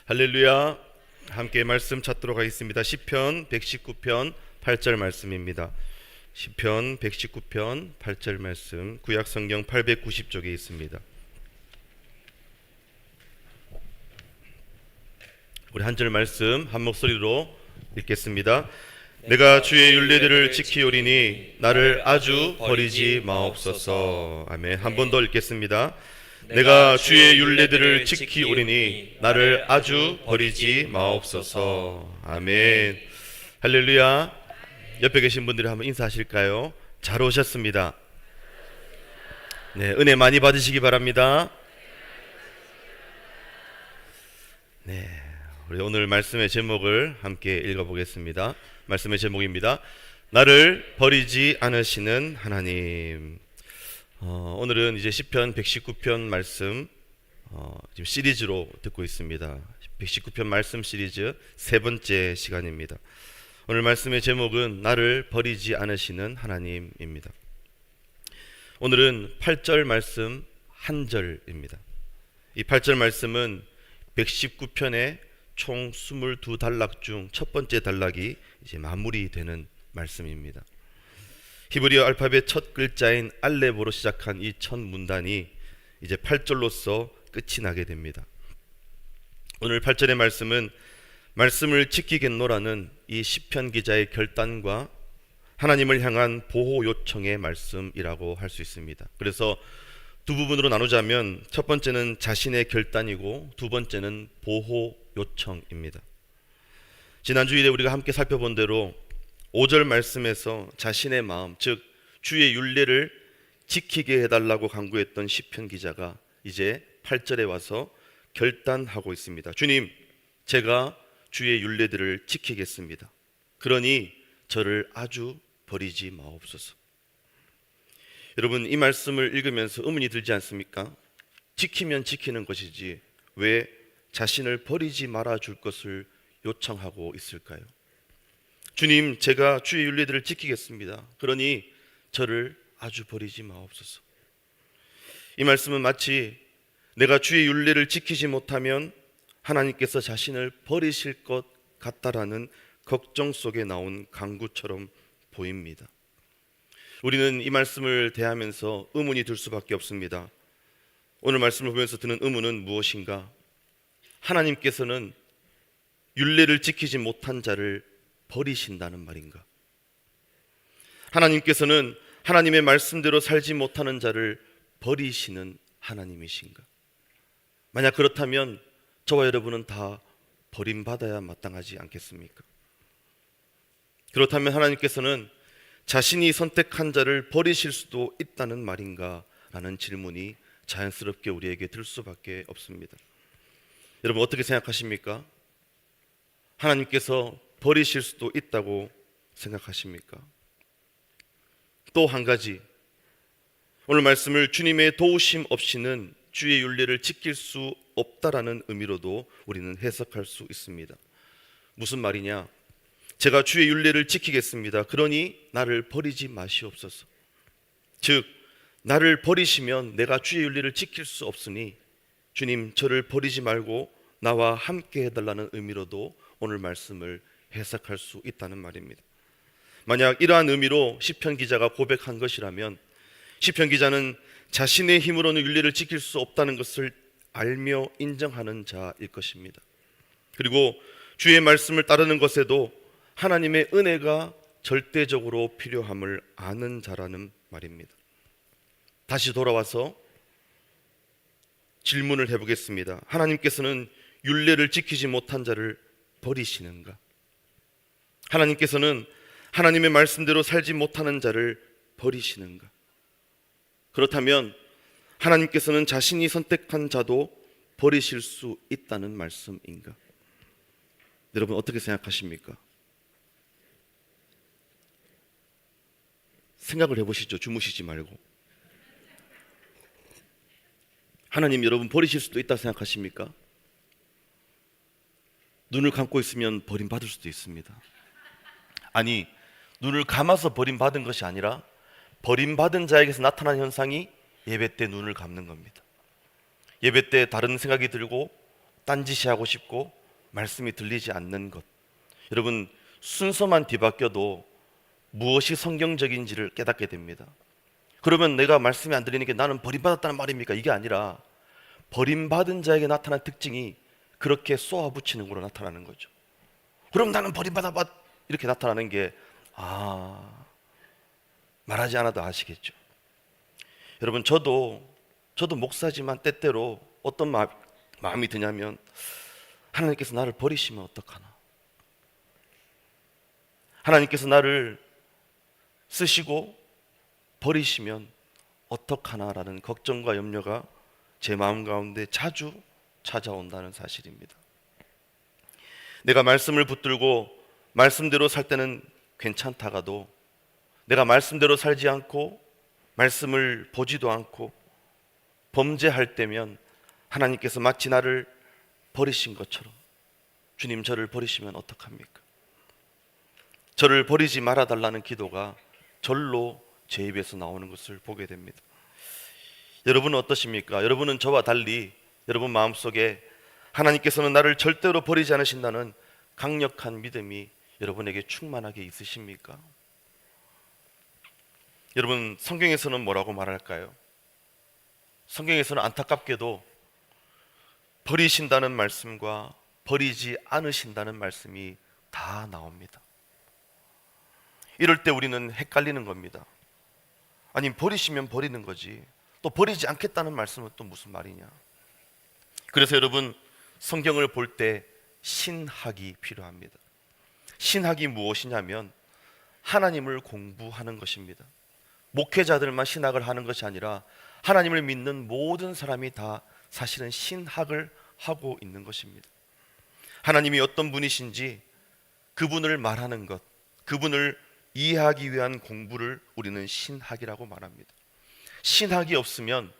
할렐루야. 함께 말씀 찾도록 하겠습니다. 시편 119편 8절 말씀입니다. 시편 119편 8절 말씀, 구약 성경 890쪽에 있습니다. 우리 한 절 말씀 한 목소리로 읽겠습니다. 내가 주의 율례들을 지키오리니 나를 아주 버리지 마옵소서. 아멘. 한 번 더 읽겠습니다. 내가 주의 율례들을 지키오리니 나를 아주 버리지 마옵소서. 아멘. 할렐루야. 옆에 계신 분들이 한번 인사하실까요? 잘 오셨습니다. 네, 은혜 많이 받으시기 바랍니다. 네, 우리 오늘 말씀의 제목을 함께 읽어보겠습니다. 말씀의 제목입니다. 나를 버리지 않으시는 하나님. 오늘은 이제 시편 119편 말씀 지금 시리즈로 듣고 있습니다. 119편 말씀 시리즈 세 번째 시간입니다. 오늘 말씀의 제목은 나를 버리지 않으시는 하나님입니다. 오늘은 8절 말씀 한 절입니다. 이 8절 말씀은 119편의 총 22단락 중 첫 번째 단락이 이제 마무리되는 말씀입니다. 히브리어 알파벳 첫 글자인 알렙으로 시작한 이 첫 문단이 이제 8절로서 끝이 나게 됩니다. 오늘 8절의 말씀은 말씀을 지키겠노라는 이 시편 기자의 결단과 하나님을 향한 보호 요청의 말씀이라고 할 수 있습니다. 그래서 두 부분으로 나누자면 첫 번째는 자신의 결단이고 두 번째는 보호 요청입니다. 지난 주일에 우리가 함께 살펴본 대로 5절 말씀에서 자신의 마음, 즉 주의 율례를 지키게 해달라고 간구했던 시편 기자가 이제 8절에 와서 결단하고 있습니다. 주님, 제가 주의 율례들을 지키겠습니다. 그러니 저를 아주 버리지 마옵소서. 여러분, 이 말씀을 읽으면서 의문이 들지 않습니까? 지키면 지키는 것이지 왜 자신을 버리지 말아 줄 것을 요청하고 있을까요? 주님, 제가 주의 율례들을 지키겠습니다. 그러니 저를 아주 버리지 마옵소서. 이 말씀은 마치 내가 주의 율례를 지키지 못하면 하나님께서 자신을 버리실 것 같다라는 걱정 속에 나온 간구처럼 보입니다. 우리는 이 말씀을 대하면서 의문이 들 수밖에 없습니다. 오늘 말씀을 보면서 드는 의문은 무엇인가? 하나님께서는 율례를 지키지 못한 자를 버리신다는 말인가? 하나님께서는 하나님의 말씀대로 살지 못하는 자를 버리시는 하나님이신가? 만약 그렇다면 저와 여러분은 다 버림받아야 마땅하지 않겠습니까? 그렇다면 하나님께서는 자신이 선택한 자를 버리실 수도 있다는 말인가? 라는 질문이 자연스럽게 우리에게 들 수밖에 없습니다. 여러분, 어떻게 생각하십니까? 하나님께서 버리실 수도 있다고 생각하십니까? 또 한 가지, 오늘 말씀을 주님의 도우심 없이는 주의 율례를 지킬 수 없다라는 의미로도 우리는 해석할 수 있습니다. 무슨 말이냐? 제가 주의 율례를 지키겠습니다. 그러니 나를 버리지 마시옵소서. 즉, 나를 버리시면 내가 주의 율례를 지킬 수 없으니 주님, 저를 버리지 말고 나와 함께 해달라는 의미로도 오늘 말씀을 해석할 수 있다는 말입니다. 만약 이러한 의미로 시편 기자가 고백한 것이라면 시편 기자는 자신의 힘으로는 율례를 지킬 수 없다는 것을 알며 인정하는 자일 것입니다. 그리고 주의 말씀을 따르는 것에도 하나님의 은혜가 절대적으로 필요함을 아는 자라는 말입니다. 다시 돌아와서 질문을 해보겠습니다. 하나님께서는 율례를 지키지 못한 자를 버리시는가? 하나님께서는 하나님의 말씀대로 살지 못하는 자를 버리시는가? 그렇다면 하나님께서는 자신이 선택한 자도 버리실 수 있다는 말씀인가? 여러분, 어떻게 생각하십니까? 생각을 해보시죠. 주무시지 말고. 하나님, 여러분 버리실 수도 있다고 생각하십니까? 눈을 감고 있으면 버림받을 수도 있습니다. 아니, 눈을 감아서 버림받은 것이 아니라 버림받은 자에게서 나타나는 현상이 예배 때 눈을 감는 겁니다. 예배 때 다른 생각이 들고 딴짓이 하고 싶고 말씀이 들리지 않는 것. 여러분, 순서만 뒤바뀌어도 무엇이 성경적인지를 깨닫게 됩니다. 그러면 내가 말씀이 안 들리니까 나는 버림받았다는 말입니까? 이게 아니라 버림받은 자에게 나타난 특징이 그렇게 쏘아붙이는 걸로 나타나는 거죠. 그럼 나는 버림받아봤 이렇게 나타나는 게 말하지 않아도 아시겠죠. 여러분, 저도 목사지만 때때로 어떤 마음이 드냐면 하나님께서 나를 버리시면 어떡하나, 하나님께서 나를 쓰시고 버리시면 어떡하나라는 걱정과 염려가 제 마음 가운데 자주 찾아온다는 사실입니다. 내가 말씀을 붙들고 말씀대로 살 때는 괜찮다가도 내가 말씀대로 살지 않고 말씀을 보지도 않고 범죄할 때면 하나님께서 마치 나를 버리신 것처럼, 주님 저를 버리시면 어떡합니까? 저를 버리지 말아달라는 기도가 절로 제 입에서 나오는 것을 보게 됩니다. 여러분은 어떠십니까? 여러분은 저와 달리 여러분 마음속에 하나님께서는 나를 절대로 버리지 않으신다는 강력한 믿음이 여러분에게 충만하게 있으십니까? 여러분, 성경에서는 뭐라고 말할까요? 성경에서는 안타깝게도 버리신다는 말씀과 버리지 않으신다는 말씀이 다 나옵니다. 이럴 때 우리는 헷갈리는 겁니다. 아니, 버리시면 버리는 거지, 또 버리지 않겠다는 말씀은 또 무슨 말이냐. 그래서 여러분, 성경을 볼 때 신학이 필요합니다. 신학이 무엇이냐면 하나님을 공부하는 것입니다. 목회자들만 신학을 하는 것이 아니라 하나님을 믿는 모든 사람이 다 사실은 신학을 하고 있는 것입니다. 하나님이 어떤 분이신지 그분을 말하는 것, 그분을 이해하기 위한 공부를 우리는 신학이라고 말합니다. 신학이 없으면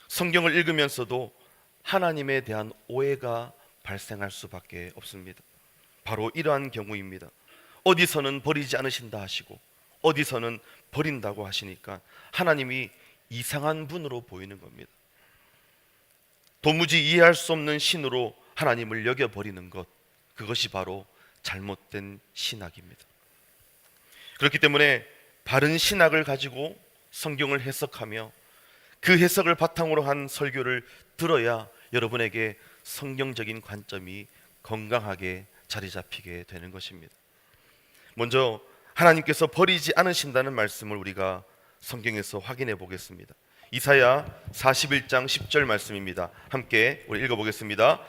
성경을 읽으면서도 하나님에 대한 오해가 발생할 수밖에 없습니다. 바로 이러한 경우입니다. 어디서는 버리지 않으신다 하시고 어디서는 버린다고 하시니까 하나님이 이상한 분으로 보이는 겁니다. 도무지 이해할 수 없는 신으로 하나님을 여겨버리는 것, 그것이 바로 잘못된 신학입니다. 그렇기 때문에 바른 신학을 가지고 성경을 해석하며 그 해석을 바탕으로 한 설교를 들어야 여러분에게 성경적인 관점이 건강하게 자리 잡히게 되는 것입니다. 먼저 하나님께서 버리지 않으신다는 말씀을 우리가 성경에서 확인해 보겠습니다. 이사야 41장 10절 말씀입니다. 함께 우리 읽어보겠습니다.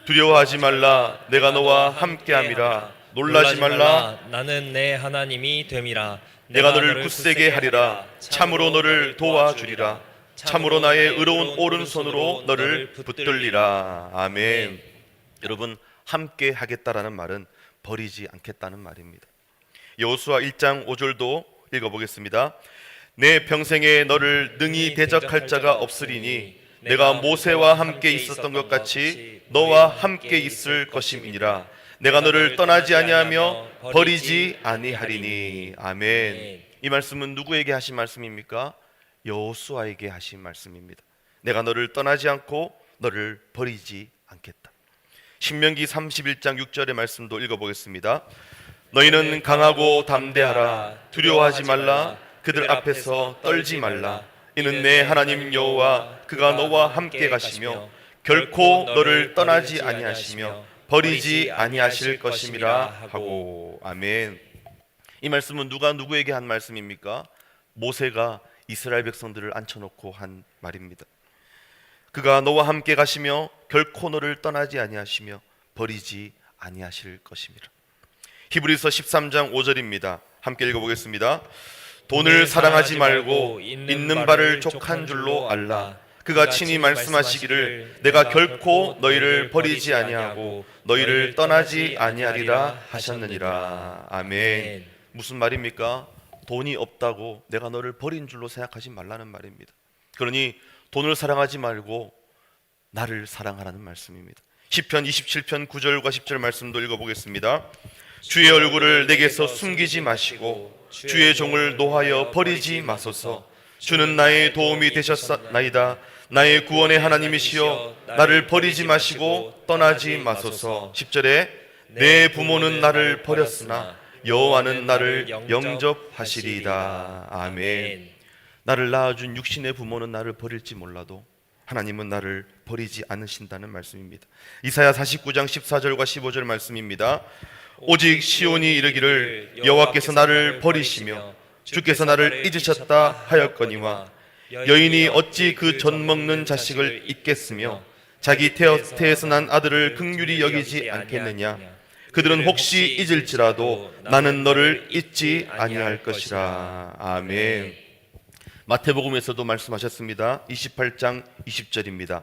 두려워하지 말라, 내가 너와 함께함이라. 놀라지 말라, 나는 내 하나님이 됨이라. 내가 너를 굳세게 하리라. 참으로 너를 도와주리라. 참으로 나의 의로운 오른손으로 너를 붙들리라. 아멘. 여러분, 함께 하겠다라는 말은 버리지 않겠다는 말입니다. 여호수아 1장 5절도 읽어보겠습니다. 내 평생에 너를 능히 대적할 자가 없으리니 내가 모세와 함께 있었던 것 같이 너와 함께 있을 것임이니라. 내가 너를 떠나지 아니하며 버리지 아니하리니. 아멘. 이 말씀은 누구에게 하신 말씀입니까? 여호수아에게 하신 말씀입니다. 내가 너를 떠나지 않고 너를 버리지 않겠다. 신명기 31장 6절의 말씀도 읽어보겠습니다. 너희는 강하고 담대하라. 두려워하지 말라. 그들 앞에서 떨지 말라. 이는 내 하나님 여호와 그가 너와 함께 가시며 결코 너를 떠나지 아니하시며 버리지 아니하실 것임이라 하고. 아멘. 이 말씀은 누가 누구에게 한 말씀입니까? 모세가 이스라엘 백성들을 앉혀놓고 한 말입니다. 그가 너와 함께 가시며 결코 너를 떠나지 아니하시며 버리지 아니하실 것임이라. 히브리서 13장 5절입니다. 함께 읽어보겠습니다. 돈을 사랑하지 말고 있는 바를 족한 줄로 알라. 그가 친히 말씀하시기를 내가 결코 너희를 버리지 아니하고 너희를 떠나지 아니하리라 하셨느니라. 아멘. 무슨 말입니까? 돈이 없다고 내가 너를 버린 줄로 생각하지 말라는 말입니다. 그러니 돈을 사랑하지 말고 나를 사랑하라는 말씀입니다. 시편 27편 9절과 10절 말씀도 읽어보겠습니다. 주의 얼굴을 내게서 숨기지 마시고 주의 종을 노하여 버리지 마소서. 주는 나의 도움이 되셨나이다. 나의 구원의 하나님이시여 나를 버리지 마시고 떠나지 마소서. 10절에 내 부모는 나를 버렸으나 여호와는 나를 영접하시리이다. 아멘. 나를 낳아준 육신의 부모는 나를 버릴지 몰라도 하나님은 나를 버리지 않으신다는 말씀입니다. 이사야 49장 14절과 15절 말씀입니다. 오직 시온이 이르기를 여호와께서 나를 버리시며 주께서 나를 잊으셨다 하였거니와 여인이 어찌 그 젖 먹는 자식을 잊겠으며 자기 태에서 난 아들을 긍휼히 여기지 않겠느냐. 그들은 혹시 잊을지라도 나는 너를 잊지 아니할 것이라. 아멘. 마태복음에서도 말씀하셨습니다. 28장 20절입니다.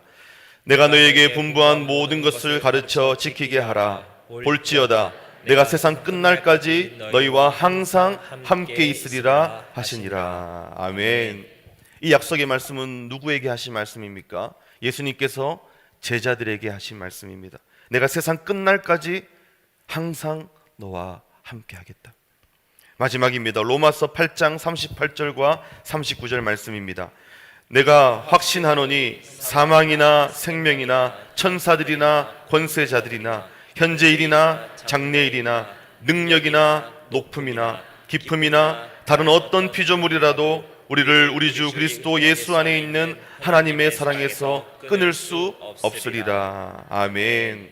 내가 너에게 분부한 모든 것을 가르쳐 지키게 하라. 볼지어다 내가 세상 끝날까지 너희와 항상 함께 있으리라 하시니라. 아멘. 이 약속의 말씀은 누구에게 하신 말씀입니까? 예수님께서 제자들에게 하신 말씀입니다. 내가 세상 끝날까지 항상 너와 함께 하겠다. 마지막입니다. 로마서 8장 38절과 39절 말씀입니다. 내가 확신하노니 사망이나 생명이나 천사들이나 권세자들이나 현재일이나 장래일이나 능력이나 높음이나 깊음이나 다른 어떤 피조물이라도 우리를 우리 주 그리스도 예수 안에 있는 하나님의 사랑에서 끊을 수 없으리라. 아멘.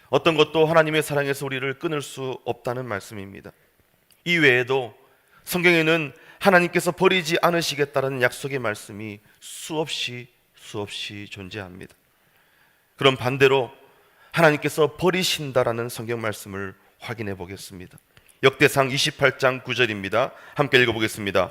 어떤 것도 하나님의 사랑에서 우리를 끊을 수 없다는 말씀입니다. 이 외에도 성경에는 하나님께서 버리지 않으시겠다는 약속의 말씀이 수없이 존재합니다. 그럼 반대로 하나님께서 버리신다라는 성경 말씀을 확인해 보겠습니다. 역대상 28장 9절입니다. 함께 읽어보겠습니다.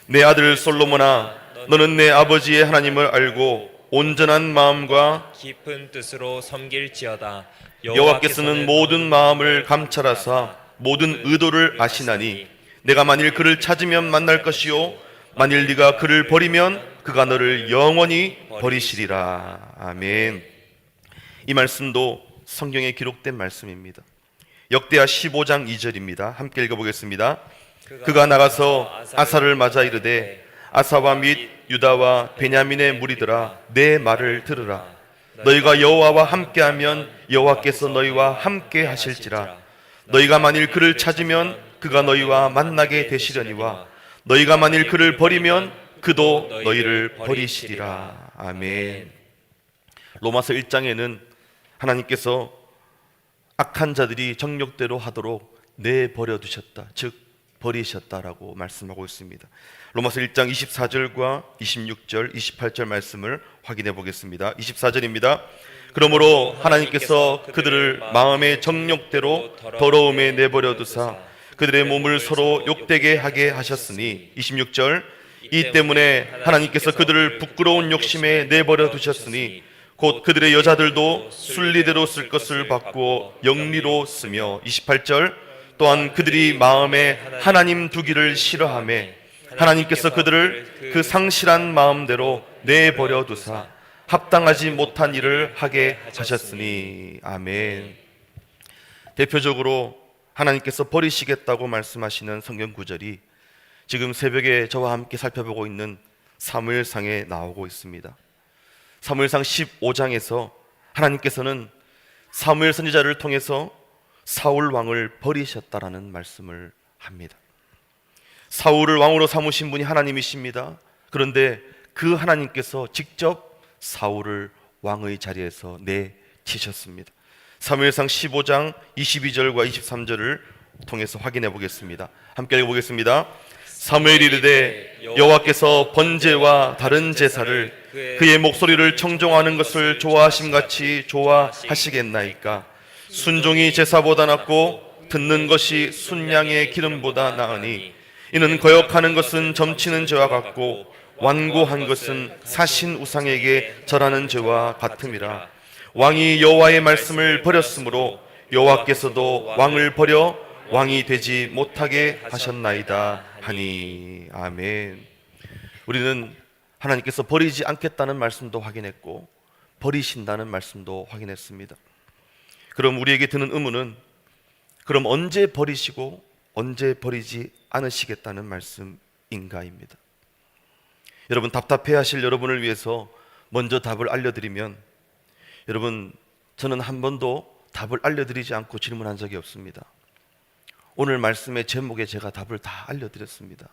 내 아들 솔로몬아, 너는 내 아버지의 하나님을 알고 온전한 마음과 깊은 뜻으로 섬길지어다. 여호와께서는 모든 마음을 감찰하사 모든 의도를 아시나니 내가 만일 그를 찾으면 만날 것이요 만일 네가 그를 버리면 그가 너를 영원히 버리시리라. 아멘. 이 말씀도 성경에 기록된 말씀입니다. 역대하 15장 2절입니다. 함께 읽어보겠습니다. 그가 나가서 아사를 맞아 이르되 아사와 및 유다와 베냐민의 무리들아 내 말을 들으라. 너희가 여호와와 함께하면 여호와께서 너희와 함께 하실지라. 너희가 만일 그를 찾으면 그가 너희와 만나게 되시려니와 너희가 만일 그를 버리면 그도 너희를 버리시리라. 아멘. 로마서 1장에는 하나님께서 악한 자들이 정욕대로 하도록 내버려 두셨다, 즉 버리셨다라고 말씀하고 있습니다. 로마서 1장 24절과 26절, 28절 말씀을 확인해 보겠습니다. 24절입니다. 그러므로 하나님께서 그들을 마음의 정욕대로 더러움에 내버려 두사 그들의 몸을 서로 욕되게 하게 하셨으니 26절 이 때문에 하나님께서 그들을 부끄러운 욕심에 내버려 두셨으니 곧 그들의 여자들도 순리대로 쓸 것을 바꾸어 영리로 쓰며 28절 또한 그들이 마음에 하나님 두기를 싫어하며 하나님께서 그들을 그 상실한 마음대로 내버려 두사 합당하지 못한 일을 하게 하셨으니. 아멘. 대표적으로 하나님께서 버리시겠다고 말씀하시는 성경 구절이 지금 새벽에 저와 함께 살펴보고 있는 사무엘상에 나오고 있습니다. 사무엘상 15장에서 하나님께서는 사무엘 선지자를 통해서 사울 왕을 버리셨다라는 말씀을 합니다. 사울을 왕으로 삼으신 분이 하나님이십니다. 그런데 그 하나님께서 직접 사울을 왕의 자리에서 내치셨습니다. 사무엘상 15장 22절과 23절을 통해서 확인해 보겠습니다. 함께 읽어보겠습니다. 사무엘이 이르되 여호와께서 번제와 다른 제사를 그의 목소리를 청종하는 것을 좋아하심같이 좋아하시겠나이까. 순종이 제사보다 낫고 듣는 것이 순양의 기름보다 나으니 이는 거역하는 것은 점치는 죄와 같고 완고한 것은 사신 우상에게 절하는 죄와 같음이라. 왕이 여호와의 말씀을 버렸으므로 여호와께서도 왕을 버려 왕이 되지 못하게 하셨나이다 하니. 아멘. 우리는 하나님께서 버리지 않겠다는 말씀도 확인했고 버리신다는 말씀도 확인했습니다. 그럼 우리에게 드는 의문은 그럼 언제 버리시고 언제 버리지 않으시겠다는 말씀인가입니다. 여러분, 답답해하실 여러분을 위해서 먼저 답을 알려드리면, 여러분, 저는 한 번도 답을 알려드리지 않고 질문한 적이 없습니다. 오늘 말씀의 제목에 제가 답을 다 알려드렸습니다.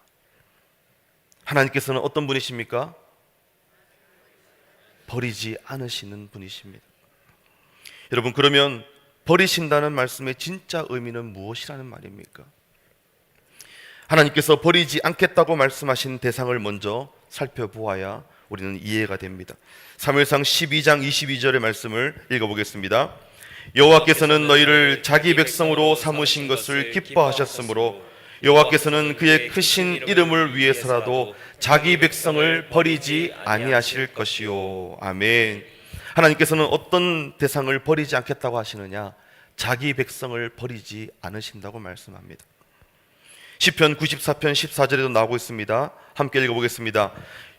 하나님께서는 어떤 분이십니까? 버리지 않으시는 분이십니다. 여러분, 그러면 버리신다는 말씀의 진짜 의미는 무엇이라는 말입니까? 하나님께서 버리지 않겠다고 말씀하신 대상을 먼저 살펴보아야 우리는 이해가 됩니다. 사무엘상 12장 22절의 말씀을 읽어보겠습니다. 여호와께서는 너희를 자기 백성으로 삼으신 것을 기뻐하셨으므로 여호와께서는 그의 크신 이름을 위해서라도 자기 백성을 버리지 아니하실 것이요. 아멘. 하나님께서는 어떤 대상을 버리지 않겠다고 하시느냐? 자기 백성을 버리지 않으신다고 말씀합니다. 시편 94편 14절에도 나오고 있습니다. 함께 읽어보겠습니다.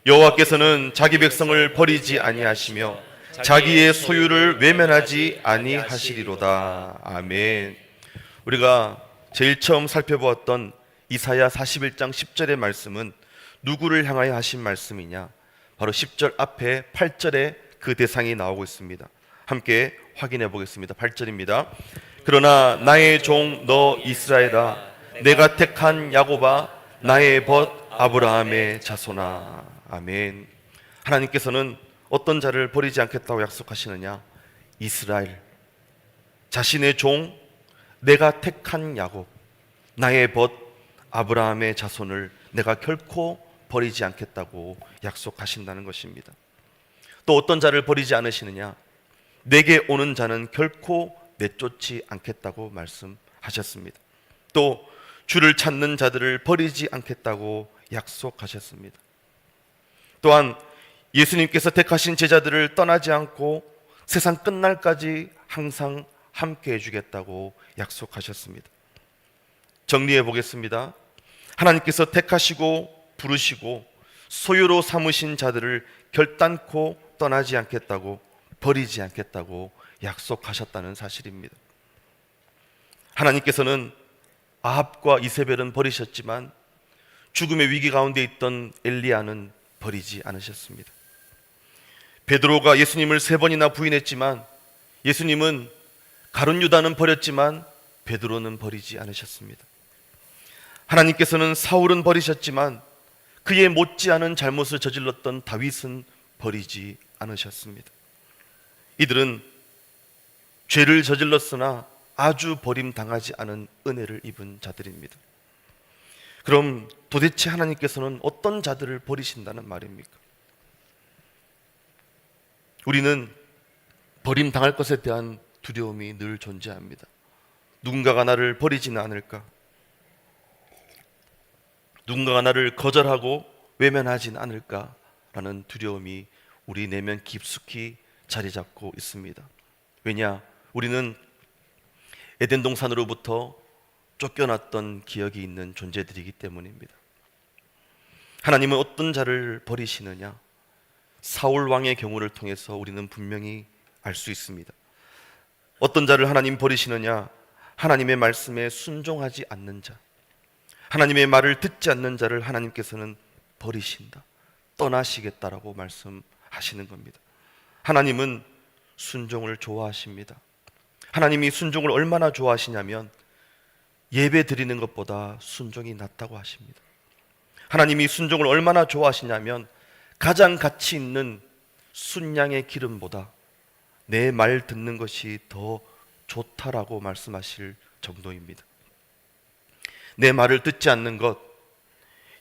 여호와께서는 자기 백성을 버리지 아니하시며 자기의 소유를 외면하지 아니하시리로다. 아멘. 우리가 제일 처음 살펴보았던 이사야 41장 10절의 말씀은 누구를 향하여 하신 말씀이냐? 바로 10절 앞에 8절에 그 대상이 나오고 있습니다. 함께 확인해 보겠습니다. 8절입니다. 그러나 나의 종 너 이스라엘아, 내가 택한 야곱아, 나의 벗 아브라함의 자손아. 아멘. 하나님께서는 어떤 자를 버리지 않겠다고 약속하시느냐? 이스라엘, 자신의 종, 내가 택한 야곱, 나의 벗 아브라함의 자손을 내가 결코 버리지 않겠다고 약속하신다는 것입니다. 또 어떤 자를 버리지 않으시느냐? 내게 오는 자는 결코 내쫓지 않겠다고 말씀하셨습니다. 또 주를 찾는 자들을 버리지 않겠다고 약속하셨습니다. 또한 예수님께서 택하신 제자들을 떠나지 않고 세상 끝날까지 항상 함께 해주겠다고 약속하셨습니다. 정리해 보겠습니다. 하나님께서 택하시고 부르시고 소유로 삼으신 자들을 결단코 떠나지 않겠다고, 버리지 않겠다고 약속하셨다는 사실입니다. 하나님께서는 아합과 이세벨은 버리셨지만 죽음의 위기 가운데 있던 엘리야는 버리지 않으셨습니다. 베드로가 예수님을 3번이나 부인했지만 예수님은 가룟 유다는 버렸지만 베드로는 버리지 않으셨습니다. 하나님께서는 사울은 버리셨지만 그의 못지않은 잘못을 저질렀던 다윗은 버리지 않으셨습니다. 이들은 죄를 저질렀으나 아주 버림당하지 않은 은혜를 입은 자들입니다. 그럼 도대체 하나님께서는 어떤 자들을 버리신다는 말입니까? 우리는 버림당할 것에 대한 두려움이 늘 존재합니다. 누군가가 나를 버리지는 않을까? 누군가가 나를 거절하고 외면하지는 않을까라는 두려움이 우리 내면 깊숙이 자리 잡고 있습니다. 왜냐? 우리는 에덴 동산으로부터 쫓겨났던 기억이 있는 존재들이기 때문입니다. 하나님은 어떤 자를 버리시느냐? 사울 왕의 경우를 통해서 우리는 분명히 알 수 있습니다. 어떤 자를 하나님 버리시느냐? 하나님의 말씀에 순종하지 않는 자, 하나님의 말을 듣지 않는 자를 하나님께서는 버리신다, 떠나시겠다라고 말씀하시는 겁니다. 하나님은 순종을 좋아하십니다. 하나님이 순종을 얼마나 좋아하시냐면 예배 드리는 것보다 순종이 낫다고 하십니다. 하나님이 순종을 얼마나 좋아하시냐면 가장 가치 있는 순양의 기름보다 내 말 듣는 것이 더 좋다라고 말씀하실 정도입니다. 내 말을 듣지 않는 것,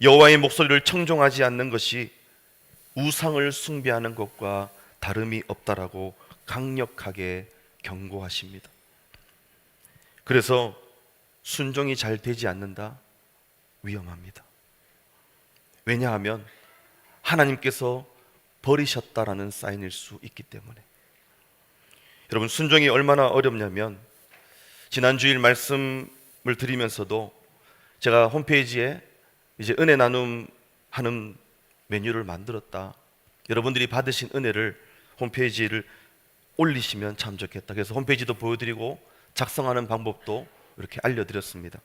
여호와의 목소리를 청종하지 않는 것이 우상을 숭배하는 것과 다름이 없다라고 강력하게 경고하십니다. 그래서 순종이 잘 되지 않는다? 위험합니다. 왜냐하면 하나님께서 버리셨다라는 사인일 수 있기 때문에. 여러분, 순종이 얼마나 어렵냐면 지난 주일 말씀을 드리면서도 제가 홈페이지에 이제 은혜 나눔하는 메뉴를 만들었다, 여러분들이 받으신 은혜를 홈페이지를 올리시면 참 좋겠다, 그래서 홈페이지도 보여드리고 작성하는 방법도 이렇게 알려드렸습니다.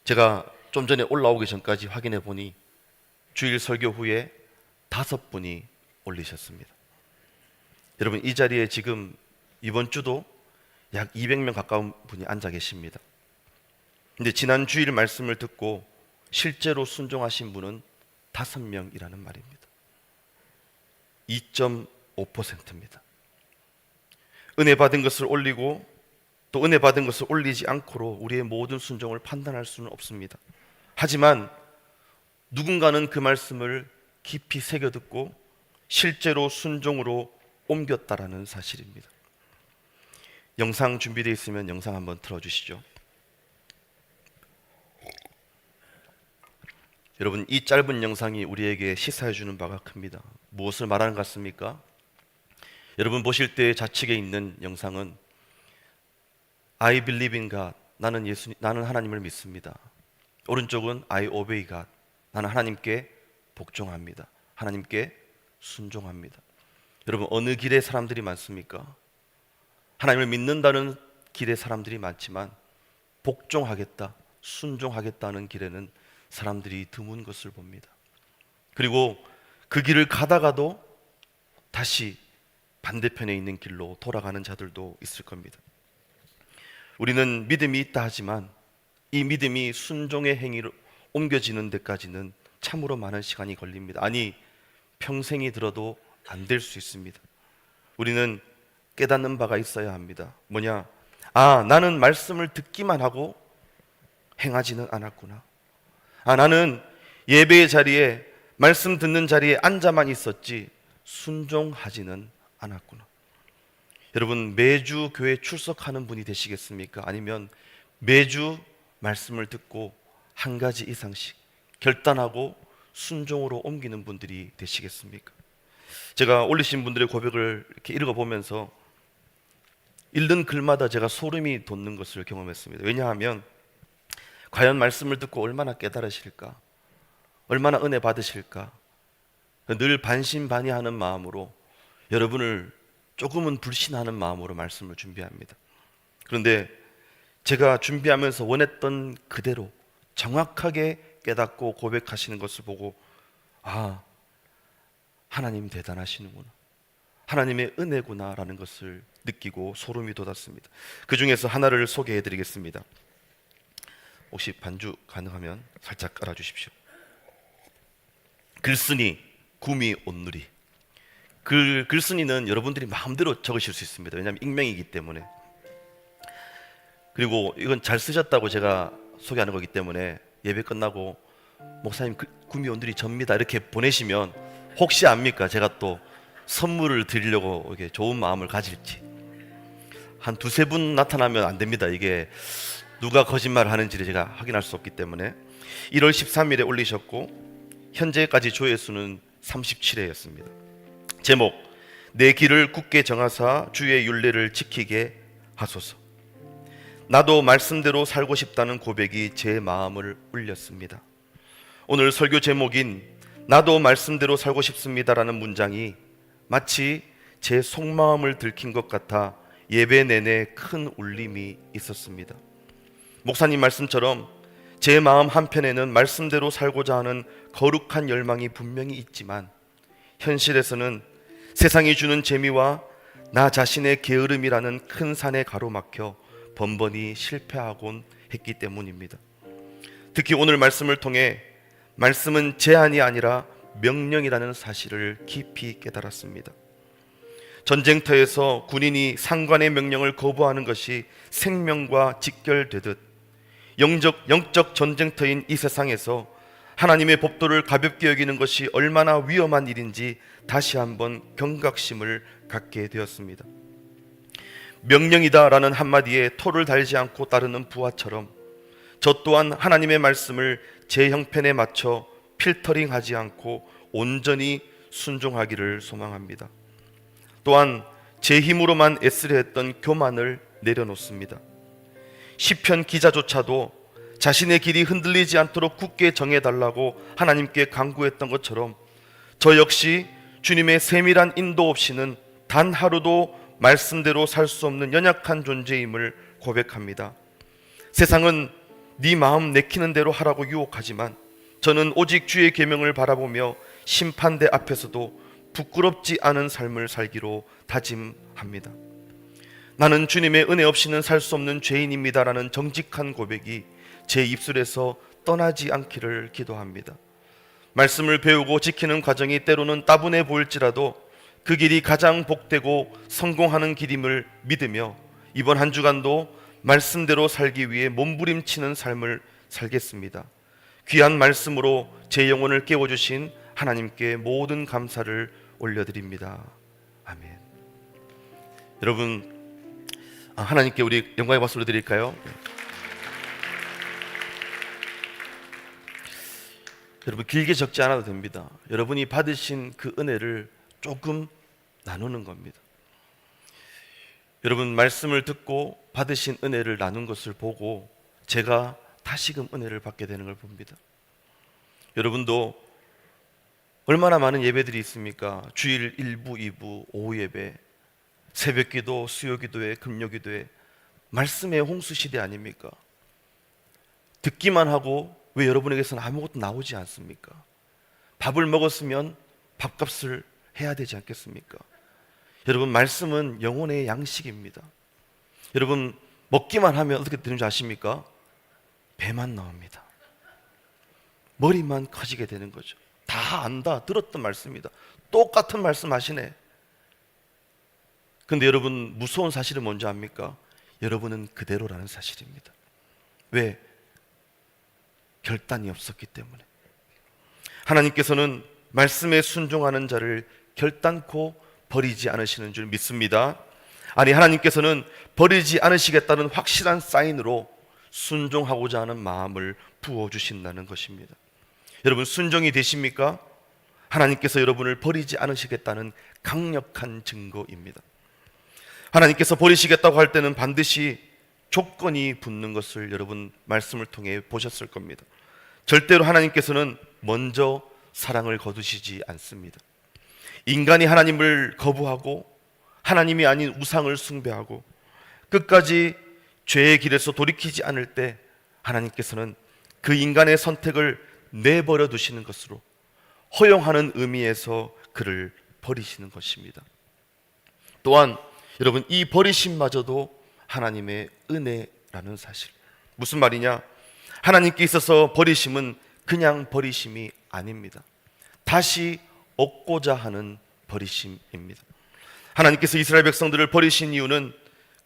제가 좀 전에 올라오기 전까지 확인해 보니 주일 설교 후에 5분이 올리셨습니다. 여러분, 이 자리에 지금 이번 주도 약 200명 가까운 분이 앉아 계십니다. 근데 지난 주일 말씀을 듣고 실제로 순종하신 분은 5명이라는 말입니다. 2.5%입니다. 은혜 받은 것을 올리고 또 은혜 받은 것을 올리지 않고로 우리의 모든 순종을 판단할 수는 없습니다. 하지만 누군가는 그 말씀을 깊이 새겨듣고 실제로 순종으로 옮겼다라는 사실입니다. 영상 준비되어 있으면 영상 한번 틀어주시죠. 여러분, 이 짧은 영상이 우리에게 시사해주는 바가 큽니다. 무엇을 말하는 것 같습니까? 여러분 보실 때 좌측에 있는 영상은 I believe in God, 나는 하나님을 믿습니다. 오른쪽은 I obey God, 나는 하나님께 복종합니다. 하나님께 순종합니다. 여러분, 어느 길에 사람들이 많습니까? 하나님을 믿는다는 길에 사람들이 많지만 복종하겠다, 순종하겠다는 길에는 사람들이 드문 것을 봅니다. 그리고 그 길을 가다가도 다시 반대편에 있는 길로 돌아가는 자들도 있을 겁니다. 우리는 믿음이 있다 하지만 이 믿음이 순종의 행위로 옮겨지는 데까지는 참으로 많은 시간이 걸립니다. 아니, 평생이 들어도 안 될 수 있습니다. 우리는 깨닫는 바가 있어야 합니다. 뭐냐? 나는 말씀을 듣기만 하고 행하지는 않았구나. 나는 예배의 자리에, 말씀 듣는 자리에 앉아만 있었지 순종하지는 않았구나. 여러분, 매주 교회 출석하는 분이 되시겠습니까? 아니면 매주 말씀을 듣고 한 가지 이상씩 결단하고 순종으로 옮기는 분들이 되시겠습니까? 제가 올리신 분들의 고백을 이렇게 읽어보면서 읽는 글마다 제가 소름이 돋는 것을 경험했습니다. 왜냐하면 과연 말씀을 듣고 얼마나 깨달으실까? 얼마나 은혜 받으실까? 늘 반신반의하는 마음으로, 여러분을 조금은 불신하는 마음으로 말씀을 준비합니다. 그런데 제가 준비하면서 원했던 그대로 정확하게 깨닫고 고백하시는 것을 보고 하나님 대단하시는구나, 하나님의 은혜구나라는 것을 느끼고 소름이 돋았습니다. 그 중에서 하나를 소개해 드리겠습니다. 혹시 반주 가능하면 살짝 깔아주십시오. 글쓴이 구미 온누리. 글쓴이는 여러분들이 마음대로 적으실 수 있습니다. 왜냐하면 익명이기 때문에. 그리고 이건 잘 쓰셨다고 제가 소개하는 거기 때문에 예배 끝나고 목사님 구미 온누리 접니다 이렇게 보내시면 혹시 압니까? 제가 또 선물을 드리려고 이렇게 좋은 마음을 가질지. 한 두세 분 나타나면 안 됩니다. 이게 누가 거짓말을 하는지를 제가 확인할 수 없기 때문에. 1월 13일에 올리셨고 현재까지 조회수는 37회였습니다. 제목, 내 길을 굳게 정하사 주의 율례를 지키게 하소서. 나도 말씀대로 살고 싶다는 고백이 제 마음을 울렸습니다. 오늘 설교 제목인 나도 말씀대로 살고 싶습니다라는 문장이 마치 제 속마음을 들킨 것 같아 예배 내내 큰 울림이 있었습니다. 목사님 말씀처럼 제 마음 한편에는 말씀대로 살고자 하는 거룩한 열망이 분명히 있지만 현실에서는 세상이 주는 재미와 나 자신의 게으름이라는 큰 산에 가로막혀 번번이 실패하곤 했기 때문입니다. 특히 오늘 말씀을 통해 말씀은 제한이 아니라 명령이라는 사실을 깊이 깨달았습니다. 전쟁터에서 군인이 상관의 명령을 거부하는 것이 생명과 직결되듯 영적 전쟁터인 이 세상에서 하나님의 법도를 가볍게 여기는 것이 얼마나 위험한 일인지 다시 한번 경각심을 갖게 되었습니다. 명령이다라는 한마디에 토를 달지 않고 따르는 부하처럼 저 또한 하나님의 말씀을 제 형편에 맞춰 필터링하지 않고 온전히 순종하기를 소망합니다. 또한 제 힘으로만 애쓰려 했던 교만을 내려놓습니다. 시편 기자조차도 자신의 길이 흔들리지 않도록 굳게 정해달라고 하나님께 간구했던 것처럼 저 역시 주님의 세밀한 인도 없이는 단 하루도 말씀대로 살 수 없는 연약한 존재임을 고백합니다. 세상은 네 마음 내키는 대로 하라고 유혹하지만 저는 오직 주의 계명을 바라보며 심판대 앞에서도 부끄럽지 않은 삶을 살기로 다짐합니다. 나는 주님의 은혜 없이는 살 수 없는 죄인입니다라는 정직한 고백이 제 입술에서 떠나지 않기를 기도합니다. 말씀을 배우고 지키는 과정이 때로는 따분해 보일지라도 그 길이 가장 복되고 성공하는 길임을 믿으며 이번 한 주간도 말씀대로 살기 위해 몸부림치는 삶을 살겠습니다. 귀한 말씀으로 제 영혼을 깨워주신 하나님께 모든 감사를 올려드립니다. 아멘. 여러분, 하나님께 우리 영광의 박수를 드릴까요? 여러분, 길게 적지 않아도 됩니다. 여러분이 받으신 그 은혜를 조금 나누는 겁니다. 여러분, 말씀을 듣고 받으신 은혜를 나눈 것을 보고 제가 다시금 은혜를 받게 되는 걸 봅니다. 여러분도 얼마나 많은 예배들이 있습니까? 주일 1부, 2부, 오후 예배, 새벽기도, 수요기도회, 금요기도회, 말씀의 홍수시대 아닙니까? 듣기만 하고 왜 여러분에게서는 아무것도 나오지 않습니까? 밥을 먹었으면 밥값을 해야 되지 않겠습니까? 여러분, 말씀은 영혼의 양식입니다. 여러분, 먹기만 하면 어떻게 되는 줄 아십니까? 배만 나옵니다. 머리만 커지게 되는 거죠. 다 안다, 들었던 말씀이다. 똑같은 말씀 하시네. 근데 여러분, 무서운 사실은 뭔지 압니까? 여러분은 그대로라는 사실입니다. 왜? 결단이 없었기 때문에. 하나님께서는 말씀에 순종하는 자를 결단코 버리지 않으시는 줄 믿습니다. 아니, 하나님께서는 버리지 않으시겠다는 확실한 사인으로 순종하고자 하는 마음을 부어주신다는 것입니다. 여러분, 순종이 되십니까? 하나님께서 여러분을 버리지 않으시겠다는 강력한 증거입니다. 하나님께서 버리시겠다고 할 때는 반드시 조건이 붙는 것을 여러분 말씀을 통해 보셨을 겁니다. 절대로 하나님께서는 먼저 사랑을 거두시지 않습니다. 인간이 하나님을 거부하고 하나님이 아닌 우상을 숭배하고 끝까지 죄의 길에서 돌이키지 않을 때 하나님께서는 그 인간의 선택을 내버려 두시는 것으로 허용하는 의미에서 그를 버리시는 것입니다. 또한 여러분, 이 버리심마저도 하나님의 은혜라는 사실. 무슨 말이냐? 하나님께 있어서 버리심은 그냥 버리심이 아닙니다. 다시 얻고자 하는 버리심입니다. 하나님께서 이스라엘 백성들을 버리신 이유는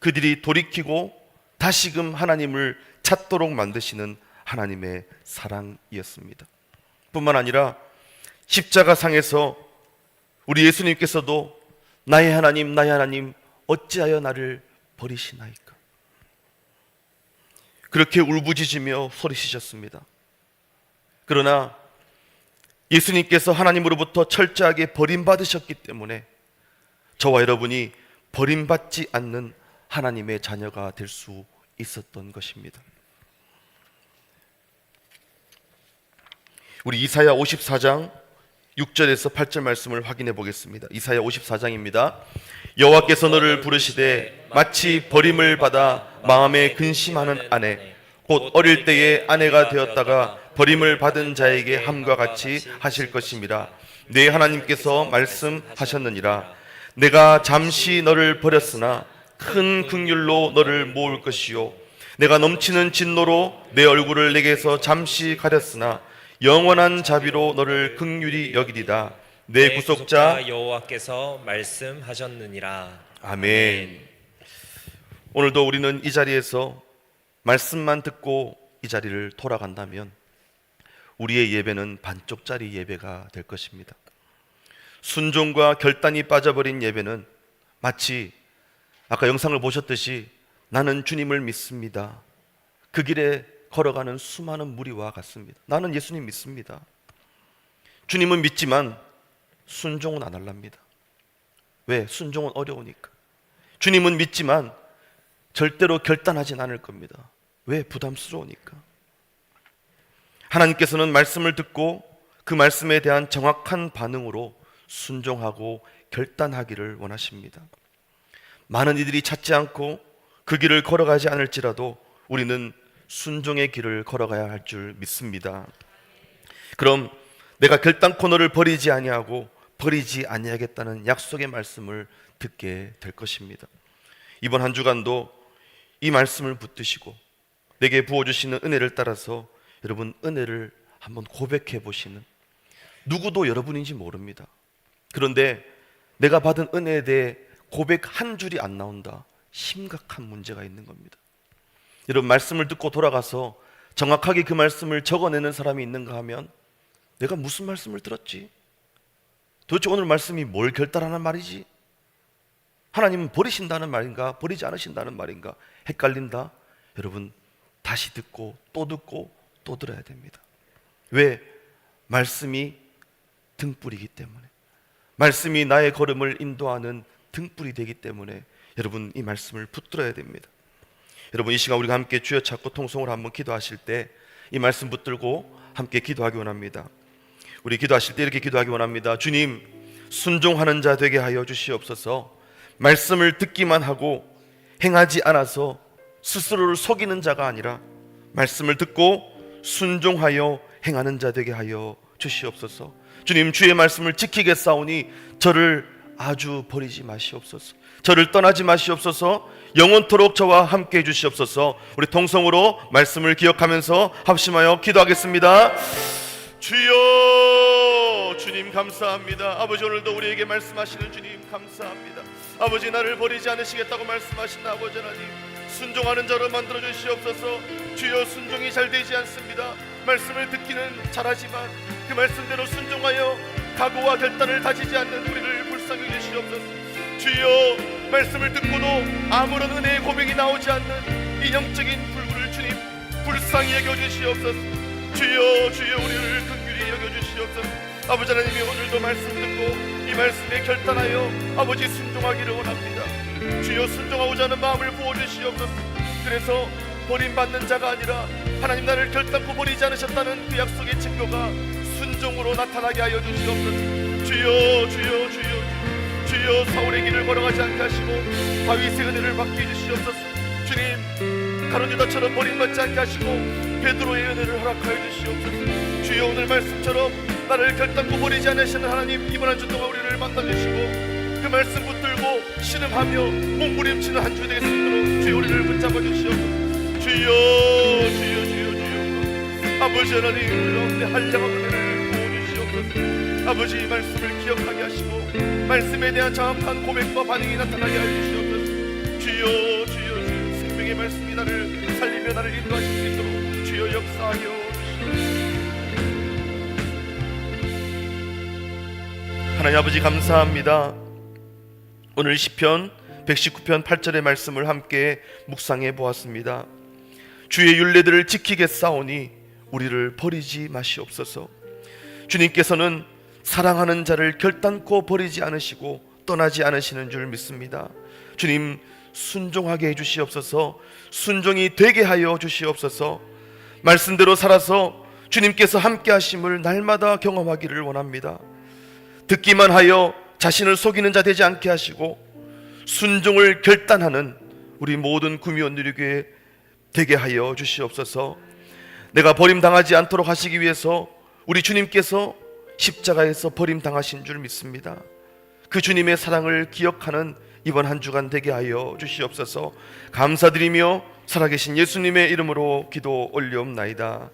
그들이 돌이키고 다시금 하나님을 찾도록 만드시는 하나님의 사랑이었습니다. 뿐만 아니라 십자가상에서 우리 예수님께서도 나의 하나님, 나의 하나님, 어찌하여 나를 버리시나이까? 그렇게 울부짖으며 소리치셨습니다. 그러나 예수님께서 하나님으로부터 철저하게 버림받으셨기 때문에 저와 여러분이 버림받지 않는 하나님의 자녀가 될 수 있었던 것입니다. 우리 이사야 54장 6절에서 8절 말씀을 확인해 보겠습니다. 이사야 54장입니다. 여호와께서 너를 부르시되 마치 버림을 받아 마음에 근심하는 아내, 곧 어릴 때에 아내가 되었다가 버림을 받은 자에게 함과 같이 하실 것임이라. 네 하나님께서 말씀하셨느니라. 내가 잠시 너를 버렸으나 큰 긍휼로 너를 모을 것이요, 내가 넘치는 진노로 내 얼굴을 내게서 잠시 가렸으나 영원한 자비로 너를 긍휼히 여기리다. 내 구속자 여호와께서 말씀하셨느니라. 아멘. 오늘도 우리는 이 자리에서 말씀만 듣고 이 자리를 돌아간다면 우리의 예배는 반쪽짜리 예배가 될 것입니다. 순종과 결단이 빠져버린 예배는 마치 아까 영상을 보셨듯이 나는 주님을 믿습니다, 그 길에 걸어가는 수많은 무리와 같습니다. 나는 예수님 믿습니다. 주님은 믿지만 순종은 안 할랍니다. 왜? 순종은 어려우니까. 주님은 믿지만 절대로 결단하진 않을 겁니다. 왜? 부담스러우니까. 하나님께서는 말씀을 듣고 그 말씀에 대한 정확한 반응으로 순종하고 결단하기를 원하십니다. 많은 이들이 찾지 않고 그 길을 걸어가지 않을지라도 우리는 순종의 길을 걸어가야 할 줄 믿습니다. 그럼 내가 결단코 너를 버리지 아니하고 버리지 아니하겠다는 약속의 말씀을 듣게 될 것입니다. 이번 한 주간도 이 말씀을 붙드시고 내게 부어주시는 은혜를 따라서 여러분 은혜를 한번 고백해 보시는, 누구도 여러분인지 모릅니다. 그런데 내가 받은 은혜에 대해 고백 한 줄이 안 나온다, 심각한 문제가 있는 겁니다. 여러분, 말씀을 듣고 돌아가서 정확하게 그 말씀을 적어내는 사람이 있는가 하면, 내가 무슨 말씀을 들었지? 도대체 오늘 말씀이 뭘 결단하는 말이지? 하나님은 버리신다는 말인가 버리지 않으신다는 말인가 헷갈린다? 여러분, 다시 듣고 또 들어야 됩니다. 왜? 말씀이 등불이기 때문에, 말씀이 나의 걸음을 인도하는 등불이 되기 때문에 여러분, 이 말씀을 붙들어야 됩니다. 여러분, 이 시간 우리가 함께 주여 찾고 통성으로 한번 기도하실 때 이 말씀 붙들고 함께 기도하기 원합니다. 우리 기도하실 때 이렇게 기도하기 원합니다. 주님, 순종하는 자 되게 하여 주시옵소서. 말씀을 듣기만 하고 행하지 않아서 스스로를 속이는 자가 아니라 말씀을 듣고 순종하여 행하는 자 되게 하여 주시옵소서. 주님, 주의 말씀을 지키겠사오니 저를 아주 버리지 마시옵소서. 저를 떠나지 마시옵소서. 영원토록 저와 함께 해주시옵소서. 우리 통성으로 말씀을 기억하면서 합심하여 기도하겠습니다. 주여, 주님 감사합니다. 아버지, 오늘도 우리에게 말씀하시는 주님 감사합니다. 아버지, 나를 버리지 않으시겠다고 말씀하신 아버지 하나님, 순종하는 자로 만들어 주시옵소서. 주여, 순종이 잘 되지 않습니다. 말씀을 듣기는 잘하지만 그 말씀대로 순종하여 각오와 결단을 다지지 않는 우리를 불쌍히 주시옵소서. 주여, 말씀을 듣고도 아무런 은혜의 고백이 나오지 않는 이 영적인 불굴을 주님 불쌍히 여겨주시옵소서. 주여, 주여, 우리를 긍휼히 여겨주시옵소서. 아버지 하나님이 오늘도 말씀 듣고 이 말씀에 결단하여 아버지 순종하기를 원합니다. 주여, 순종하고자 하는 마음을 부어주시옵소서. 그래서 버림받는 자가 아니라 하나님 나를 결단코 버리지 않으셨다는 그 약속의 증거가 순종으로 나타나게 하여 주시옵소서. 주여, 주여, 주여, 주여, 사울의 길을 걸어가지 않게 하시고 다윗의 은혜를 받게 해주시옵소서. 주님, 가룟 유다처럼 버림받지 않게 하시고 베드로의 은혜를 허락하여 주시옵소서. 주여, 오늘 말씀처럼 나를 결단코 버리지 않으시는 하나님, 이번 한 주 동안 우리를 만나주시고 그 말씀 붙들고 신음하며 몸부림치는 한 주 되게 되도록 주여 우리를 붙잡아 주시옵소서. 주여, 주여, 주여, 주여, 아버지 하나님, 우리 가운데 한량한 은혜를 부어주시옵소서. 아버지, 이 말씀을 기억하게 하시고 말씀에 대한 정확한 고백과 반응이 나타나게 하여 주시옵소서. 주여, 주여, 주여, 생명의 말씀이 나를 살리며 나를 인도하실 수 있도록 주여 역사하여 주시옵소서. 하나님 아버지, 감사합니다. 오늘 시편 119편 8절의 말씀을 함께 묵상해 보았습니다. 주의 율례들을 지키겠사오니 우리를 버리지 마시옵소서. 주님께서는 사랑하는 자를 결단코 버리지 않으시고 떠나지 않으시는 줄 믿습니다. 주님, 순종하게 해주시옵소서. 순종이 되게 하여 주시옵소서. 말씀대로 살아서 주님께서 함께 하심을 날마다 경험하기를 원합니다. 듣기만 하여 자신을 속이는 자 되지 않게 하시고 순종을 결단하는 우리 모든 구미원 누리교회 되게 하여 주시옵소서. 내가 버림당하지 않도록 하시기 위해서 우리 주님께서 십자가에서 버림당하신 줄 믿습니다. 그 주님의 사랑을 기억하는 이번 한 주간 되게 하여 주시옵소서. 감사드리며 살아계신 예수님의 이름으로 기도 올리옵나이다.